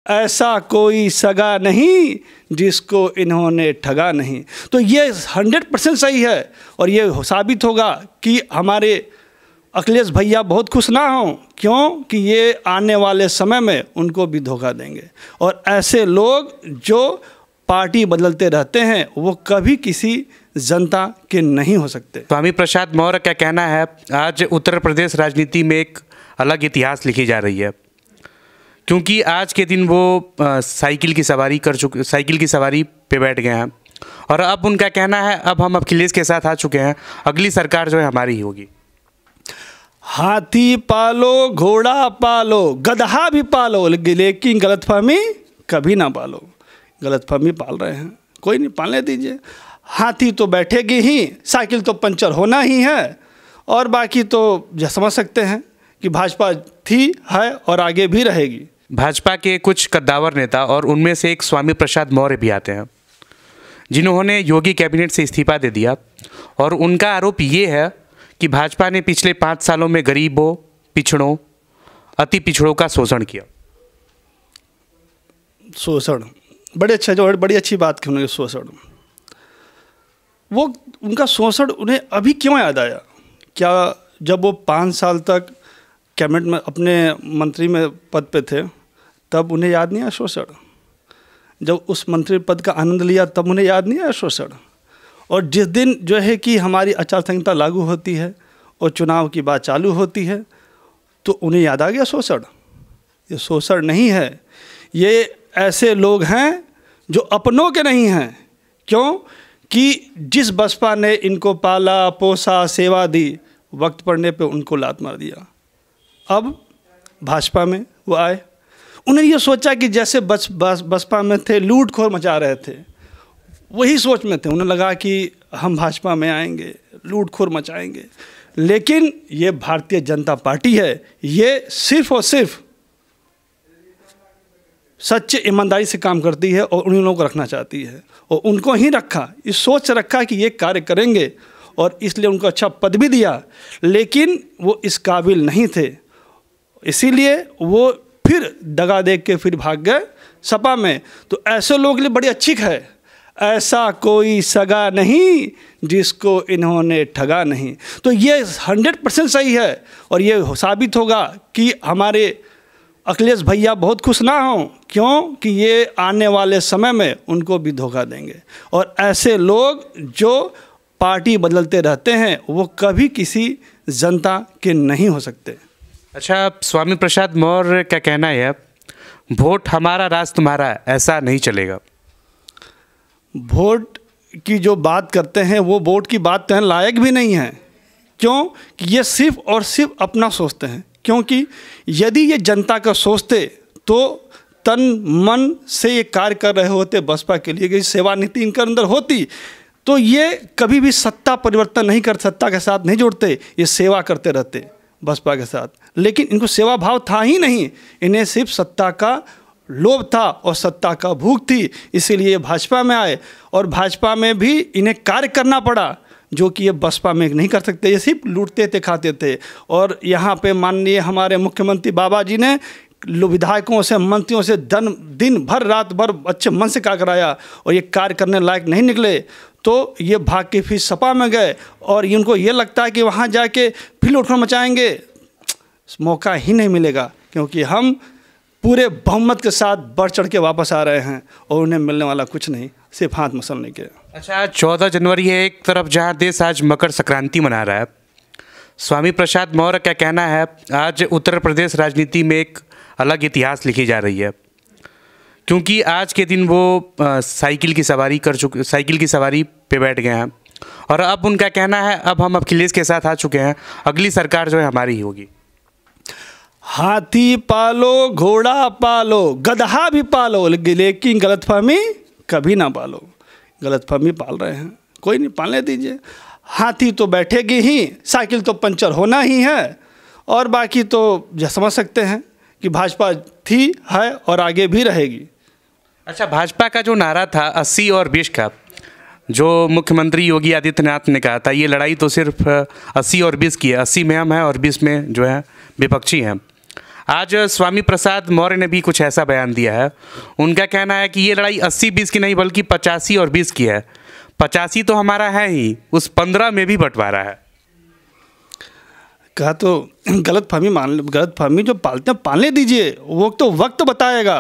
ऐसा कोई सगा नहीं जिसको इन्होंने ठगा नहीं। तो ये 100% सही है और ये साबित होगा कि हमारे अखिलेश भैया बहुत खुश ना हों, क्यों कि ये आने वाले समय में उनको भी धोखा देंगे। और ऐसे लोग जो पार्टी बदलते रहते हैं वो कभी किसी जनता के नहीं हो सकते। स्वामी प्रसाद मौर्य का कहना है आज उत्तर प्रदेश राजनीति में एक अलग इतिहास लिखी जा रही है, क्योंकि आज के दिन वो साइकिल की सवारी पे बैठ गए हैं और अब उनका कहना है अब हम अखिलेश के साथ आ चुके हैं, अगली सरकार जो है हमारी ही होगी। हाथी पालो, घोड़ा पालो, गधा भी पालो, लेकिन गलतफहमी कभी ना पालो। गलतफहमी पाल रहे हैं, कोई नहीं, पालने दीजिए। हाथी तो बैठेगी ही, साइकिल तो पंचर होना ही है, और बाकी तो समझ सकते हैं कि भाजपा थी, है और आगे भी रहेगी। भाजपा के कुछ कद्दावर नेता और उनमें से एक स्वामी प्रसाद मौर्य भी आते हैं, जिन्होंने योगी कैबिनेट से इस्तीफा दे दिया। और उनका आरोप ये है कि भाजपा ने पिछले 5 सालों में गरीबों, पिछड़ों, अति पिछड़ों का शोषण किया। शोषण बड़ी अच्छी बात की उन्होंने। शोषण, वो उनका शोषण उन्हें अभी क्यों याद आया? क्या जब वो 5 साल तक कैबिनेट में अपने मंत्री में पद पे थे तब उन्हें याद नहीं आया शोषण? जब उस मंत्री पद का आनंद लिया तब उन्हें याद नहीं आया शोषण? और जिस दिन जो है कि हमारी आचार संहिता लागू होती है और चुनाव की बात चालू होती है तो उन्हें याद आ गया शोषण? ये शोषण नहीं है, ये ऐसे लोग हैं जो अपनों के नहीं हैं। क्यों कि जिस बसपा ने इनको पाला पोसा सेवा दी, वक्त पड़ने पे उनको लात मार दिया। अब भाजपा में वो आए, उन्हें ये सोचा कि जैसे बसपा में थे लूटखोर मचा रहे थे, वही सोच में थे। उन्हें लगा कि हम भाजपा में आएंगे लूटखोर मचाएंगे, लेकिन ये भारतीय जनता पार्टी है, ये सिर्फ और सिर्फ सच्चे ईमानदारी से काम करती है और उन्हीं लोगों को रखना चाहती है और उनको ही रखा, इस सोच से रखा कि ये कार्य करेंगे और इसलिए उनको अच्छा पद भी दिया, लेकिन वो इस काबिल नहीं थे, इसीलिए वो फिर दगा देख के फिर भाग गए सपा में। तो ऐसे लोगों के लिए बड़ी अच्छी है, ऐसा कोई सगा नहीं जिसको इन्होंने ठगा नहीं। तो ये 100% सही है और ये साबित होगा कि हमारे अखिलेश भैया बहुत खुश ना हों, क्यों कि ये आने वाले समय में उनको भी धोखा देंगे। और ऐसे लोग जो पार्टी बदलते रहते हैं वो कभी किसी जनता के नहीं हो सकते। अच्छा, स्वामी प्रसाद मौर्य का कहना है वोट हमारा राज तुम्हारा, ऐसा नहीं चलेगा। वोट की जो बात करते हैं वो वोट की बात कहने लायक भी नहीं है। क्यों कि ये सिर्फ और सिर्फ अपना सोचते हैं, क्योंकि यदि ये जनता का सोचते तो तन मन से ये कार्य कर रहे होते बसपा के लिए, कि सेवा नीति इनके अंदर होती तो ये कभी भी सत्ता परिवर्तन नहीं कर, सत्ता के साथ नहीं जुड़ते, ये सेवा करते रहते बसपा के साथ। लेकिन इनको सेवा भाव था ही नहीं, इन्हें सिर्फ सत्ता का लोभ था और सत्ता का भूख थी, इसीलिए भाजपा में आए और भाजपा में भी इन्हें कार्य करना पड़ा जो कि ये बसपा में नहीं कर सकते। ये सिर्फ लूटते थे, खाते थे। और यहाँ पे माननीय हमारे मुख्यमंत्री बाबा जी ने विधायकों से, मंत्रियों से दिन भर रात भर अच्छे मन से कार्य कराया और ये कार्य करने लायक नहीं निकले तो ये भाग के फिर सपा में गए और इनको ये लगता है कि वहाँ जाके फिर लूटखोर मचाएंगे, मौका ही नहीं मिलेगा, क्योंकि हम पूरे बहुमत के साथ बढ़ चढ़ के वापस आ रहे हैं और उन्हें मिलने वाला कुछ नहीं, सिर्फ हाथ मसलने के। अच्छा, 14 जनवरी है एक तरफ जहां देश आज मकर संक्रांति मना रहा है। स्वामी प्रसाद मौर्य का कहना है आज उत्तर प्रदेश राजनीति में एक अलग इतिहास लिखी जा रही है, क्योंकि आज के दिन वो साइकिल की सवारी पे बैठ गए हैं और अब उनका कहना है अब हम अखिलेश के साथ आ चुके हैं, अगली सरकार जो है हमारी ही होगी। हाथी पालो, घोड़ा पालो, गधा भी पालो, लेकिन गलतफहमी कभी ना पालो। गलतफहमी पाल रहे हैं, कोई नहीं, पालने दीजिए। हाथी तो बैठेगी ही, साइकिल तो पंचर होना ही है, और बाकी तो समझ सकते हैं कि भाजपा थी, है और आगे भी रहेगी। अच्छा, भाजपा का जो नारा था 80 और 20 का, जो मुख्यमंत्री योगी आदित्यनाथ ने कहा था, ये लड़ाई तो सिर्फ 80 और 20 की है, 80 में हम हैं और 20 में जो है विपक्षी हैं। आज स्वामी प्रसाद मौर्य ने भी कुछ ऐसा बयान दिया है। उनका कहना है कि ये लड़ाई 80-20 की नहीं बल्कि 85 और 20 की है। 85 तो हमारा है ही, उस 15 में भी बंटवारा है। कहा तो गलतफहमी जो पालते हैं पालने दीजिए, वो तो वक्त बताएगा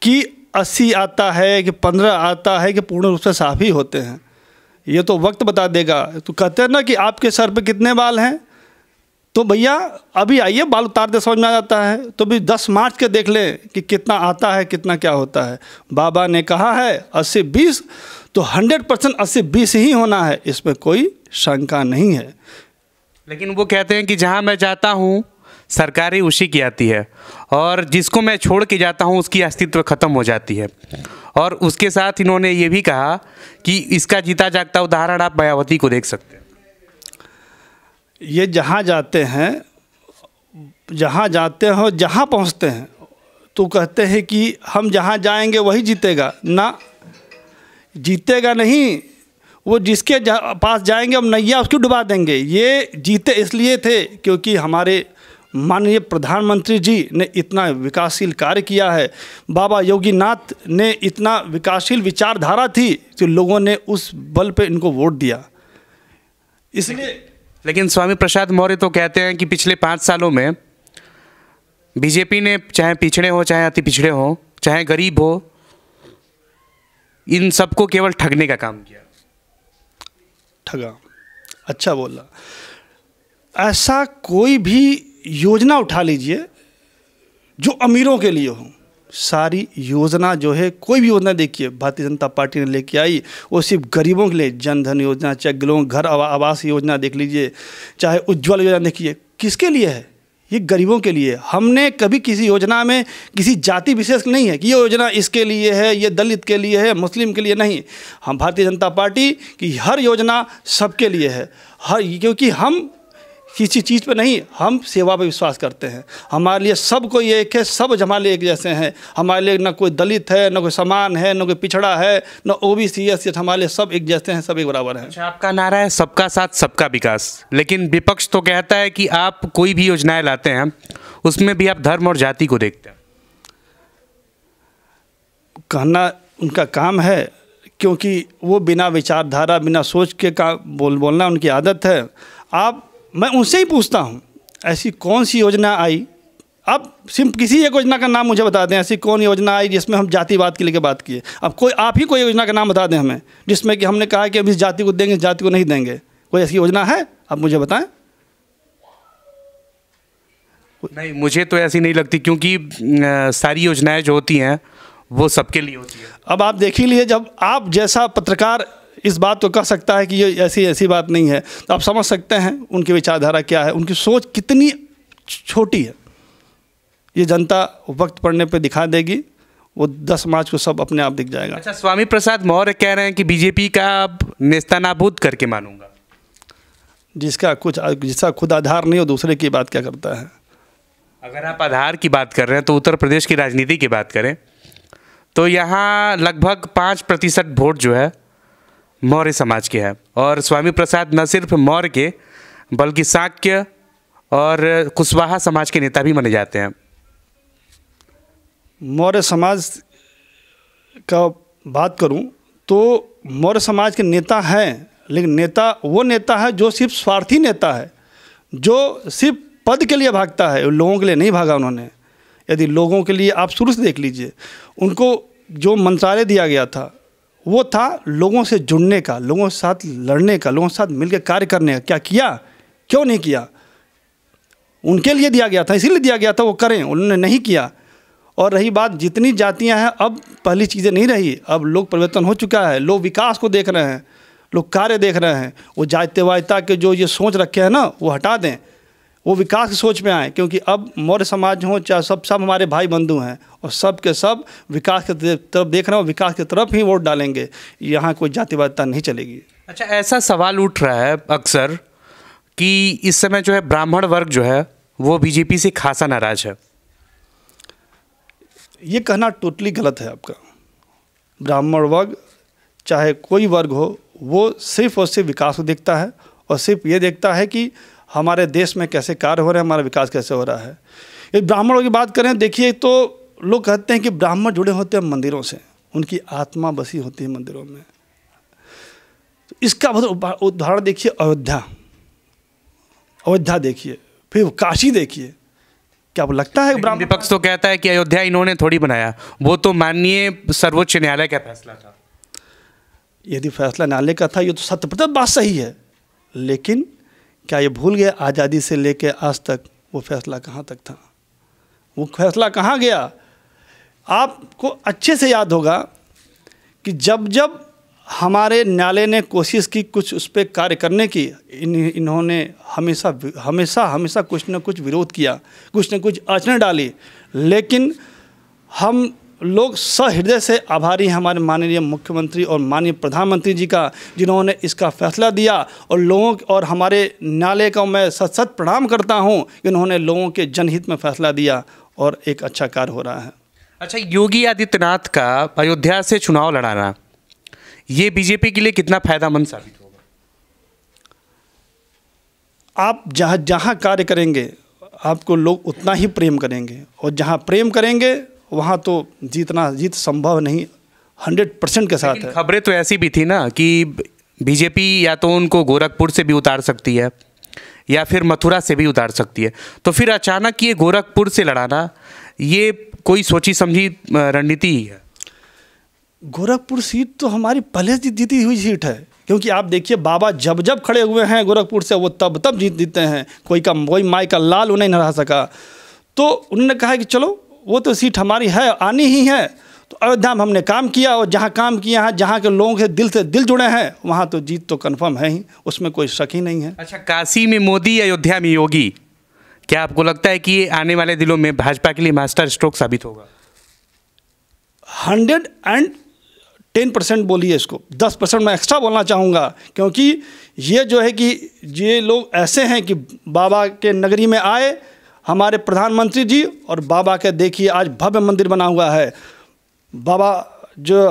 कि 80 आता है कि 15 आता है कि पूर्ण रूप से साफ ही होते हैं। ये तो वक्त बता देगा। तो कहते हैं ना कि आपके सर पे कितने बाल हैं, तो भैया अभी आइए बाल उतार दे, समझ में आ जाता है। तो भी 10 मार्च के देख लें कि कितना आता है, कितना क्या होता है। बाबा ने कहा है 80-20, तो 100% 80-20 ही होना है, इसमें कोई शंका नहीं है। लेकिन वो कहते हैं कि जहाँ मैं जाता हूँ सरकारें उसी की आती है, और जिसको मैं छोड़ के जाता हूँ उसकी अस्तित्व खत्म हो जाती है। और उसके साथ इन्होंने ये भी कहा कि इसका जीता जागता उदाहरण आप मायावती को देख सकते हैं। ये जहाँ जाते हैं जहाँ पहुँचते हैं तो कहते हैं कि हम जहाँ जाएंगे वही जीतेगा। ना, जीतेगा नहीं, वो जिसके पास जाएंगे हम नैया उसकी डुबा देंगे। ये जीते इसलिए थे क्योंकि हमारे माननीय प्रधानमंत्री जी ने इतना विकासशील कार्य किया है, बाबा योगीनाथ ने इतना विकासशील विचारधारा थी कि लोगों ने उस बल पे इनको वोट दिया, इसलिए। लेकिन स्वामी प्रसाद मौर्य तो कहते हैं कि पिछले 5 सालों में बीजेपी ने चाहे पिछड़े हो, चाहे अति पिछड़े हो, चाहे गरीब हो, इन सबको केवल ठगने का काम किया। ठगा, अच्छा बोला। ऐसा कोई भी योजना उठा लीजिए जो अमीरों के लिए हो, सारी योजना जो है, कोई भी योजना देखिए भारतीय जनता पार्टी ने लेके आई, वो सिर्फ गरीबों के लिए। जन धन योजना, चाहे लोगों घर आवास योजना देख लीजिए, चाहे उज्ज्वल योजना देखिए, किसके लिए है? ये गरीबों के लिए। हमने कभी किसी योजना में किसी जाति विशेष नहीं है कि ये योजना इसके लिए है, ये दलित के लिए है, मुस्लिम के लिए नहीं। हम भारतीय जनता पार्टी की हर योजना सबके लिए है, क्योंकि हम किसी चीज़ पे नहीं, हम सेवा पे विश्वास करते हैं। हमारे लिए सब कोई एक है, सब हमारे लिए एक जैसे हैं। हमारे लिए ना कोई दलित है, ना कोई समान है, ना कोई पिछड़ा है, ना ओबीसी है, हमारे लिए सब एक जैसे हैं, सब एक बराबर हैं। अच्छा, आपका नारा है सबका साथ सबका विकास, लेकिन विपक्ष तो कहता है कि आप कोई भी योजनाएं लाते हैं उसमें भी आप धर्म और जाति को देखते हैं। कहना उनका काम है, क्योंकि वो बिना विचारधारा, बिना सोच के बोलना उनकी आदत है। मैं उनसे ही पूछता हूँ, ऐसी कौन सी योजना आई? अब सिर्फ किसी एक योजना का नाम मुझे बता दें, ऐसी कौन योजना आई जिसमें हम जातिवाद के लेके बात किए? अब आप ही कोई योजना का नाम बता दें हमें, जिसमें कि हमने कहा कि अब इस जाति को देंगे, इस जाति को नहीं देंगे। कोई ऐसी योजना है? आप मुझे बताएं। नहीं, मुझे तो ऐसी नहीं लगती, क्योंकि सारी योजनाएं जो होती हैं वो सबके लिए होती है। अब आप देख ही लिए, जब आप जैसा पत्रकार इस बात को कह सकता है कि ये ऐसी बात नहीं है, तो आप समझ सकते हैं उनकी विचारधारा क्या है, उनकी सोच कितनी छोटी है। ये जनता वक्त पड़ने पे दिखा देगी, वो 10 मार्च को सब अपने आप दिख जाएगा। अच्छा, स्वामी प्रसाद मौर्य कह रहे हैं कि बीजेपी का अब नेस्तनाबूद करके मानूंगा। जिसका खुद आधार नहीं हो, दूसरे की बात क्या करता है? अगर आप आधार की बात कर रहे हैं तो उत्तर प्रदेश की राजनीति की बात करें तो यहाँ लगभग 5% वोट जो है मौर्य समाज के है। और स्वामी प्रसाद न सिर्फ मौर्य के बल्कि शाक्य और कुशवाहा समाज के नेता भी माने जाते हैं। मौर्य समाज का बात करूं तो मौर्य समाज के नेता हैं, लेकिन वो नेता है जो सिर्फ स्वार्थी नेता है, जो सिर्फ पद के लिए भागता है, लोगों के लिए नहीं भागा उन्होंने। यदि लोगों के लिए, आप शुरू से देख लीजिए, उनको जो मंत्रालय दिया गया था वो था लोगों से जुड़ने का, लोगों के साथ लड़ने का, लोगों के साथ मिलकर कार्य करने का। क्या किया? क्यों नहीं किया? उनके लिए दिया गया था, इसीलिए दिया गया था वो करें, उन्होंने नहीं किया। और रही बात, जितनी जातियां हैं, अब पहली चीज़ें नहीं रही, अब लोग परिवर्तन हो चुका है, लोग विकास को देख रहे हैं, लोग कार्य देख रहे हैं। वो जातिवादिता के जो ये सोच रखे हैं ना, वो हटा दें, वो विकास की सोच में आए। क्योंकि अब मौर्य समाज हो चाहे सब हमारे भाई बंधु हैं, और सब के सब विकास की तरफ देख रहे हो, विकास की तरफ ही वोट डालेंगे। यहाँ कोई जातिवादिता नहीं चलेगी। अच्छा, ऐसा सवाल उठ रहा है अक्सर कि इस समय जो है ब्राह्मण वर्ग जो है वो बीजेपी से खासा नाराज है। ये कहना टोटली गलत है आपका। ब्राह्मण वर्ग चाहे कोई वर्ग हो, वो सिर्फ और सिर्फ विकास को देखता है, और सिर्फ ये देखता है कि हमारे देश में कैसे कार्य हो रहे हैं, हमारा विकास कैसे हो रहा है। ये ब्राह्मणों की बात करें, देखिए तो लोग कहते हैं कि ब्राह्मण जुड़े होते हैं मंदिरों से, उनकी आत्मा बसी होती है मंदिरों में। तो इसका उदाहरण देखिए, अयोध्या देखिए, फिर काशी देखिए। क्या आपको लगता है ब्राह्मण? विपक्ष तो कहता है कि अयोध्या इन्होंने थोड़ी बनाया, वो तो माननीय सर्वोच्च न्यायालय का फैसला था। यदि फैसला न्यायालय का था, ये तो 100% बात सही है, लेकिन क्या ये भूल गए आज़ादी से लेकर आज तक वो फैसला कहाँ तक था? वो फैसला कहाँ गया? आपको अच्छे से याद होगा कि जब जब हमारे न्यायालय ने कोशिश की कुछ उस पर कार्य करने की, इन्होंने हमेशा हमेशा हमेशा कुछ न कुछ विरोध किया, कुछ न कुछ अड़चनें डाली। लेकिन हम लोग सहृदय से आभारी हैं हमारे माननीय मुख्यमंत्री और माननीय प्रधानमंत्री जी का, जिन्होंने इसका फैसला दिया। और लोगों और हमारे न्यायालय का मैं सत प्रणाम करता हूं कि उन्होंने लोगों के जनहित में फैसला दिया और एक अच्छा कार्य हो रहा है। अच्छा, योगी आदित्यनाथ का अयोध्या से चुनाव लड़ाना, ये बीजेपी के लिए कितना फायदेमंद साबित होगा? आप जहाँ जहाँ कार्य करेंगे आपको लोग उतना ही प्रेम करेंगे, और जहाँ प्रेम करेंगे वहाँ तो जीत संभव नहीं, 100% के साथ है। खबरें तो ऐसी भी थी ना कि बीजेपी या तो उनको गोरखपुर से भी उतार सकती है या फिर मथुरा से भी उतार सकती है, तो फिर अचानक ये गोरखपुर से लड़ाना, ये कोई सोची समझी रणनीति ही है? गोरखपुर सीट तो हमारी पहले से जीती हुई सीट है, क्योंकि आप देखिए बाबा जब जब खड़े हुए हैं गोरखपुर से, वो तब जीतते हैं। कोई माई का लाल उन्हें नहीं हरा सका। तो उन्होंने कहा कि चलो वो तो सीट हमारी है, आनी ही है। तो अयोध्या में हमने काम किया, और जहाँ काम किया है, जहाँ के लोगों के से दिल जुड़े हैं, वहाँ तो जीत तो कन्फर्म है ही, उसमें कोई शक ही नहीं है। अच्छा, काशी में मोदी, अयोध्या में योगी, क्या आपको लगता है कि ये आने वाले दिनों में भाजपा के लिए मास्टर स्ट्रोक साबित होगा? 110% बोलिए इसको, 10% मैं एक्स्ट्रा बोलना चाहूँगा, क्योंकि ये जो है कि ये लोग ऐसे हैं कि बाबा के नगरी में आए हमारे प्रधानमंत्री जी, और बाबा के देखिए आज भव्य मंदिर बना हुआ है। बाबा जो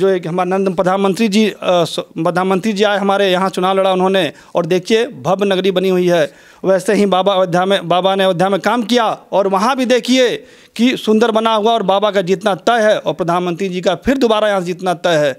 एक हमारे नरेंद्र प्रधानमंत्री जी आए हमारे यहाँ, चुनाव लड़ा उन्होंने, और देखिए भव्य नगरी बनी हुई है। वैसे ही बाबा ने अयोध्या में काम किया, और वहाँ भी देखिए कि सुंदर बना हुआ, और बाबा का जीतना तय है, और प्रधानमंत्री जी का फिर दोबारा यहाँ जीतना तय है।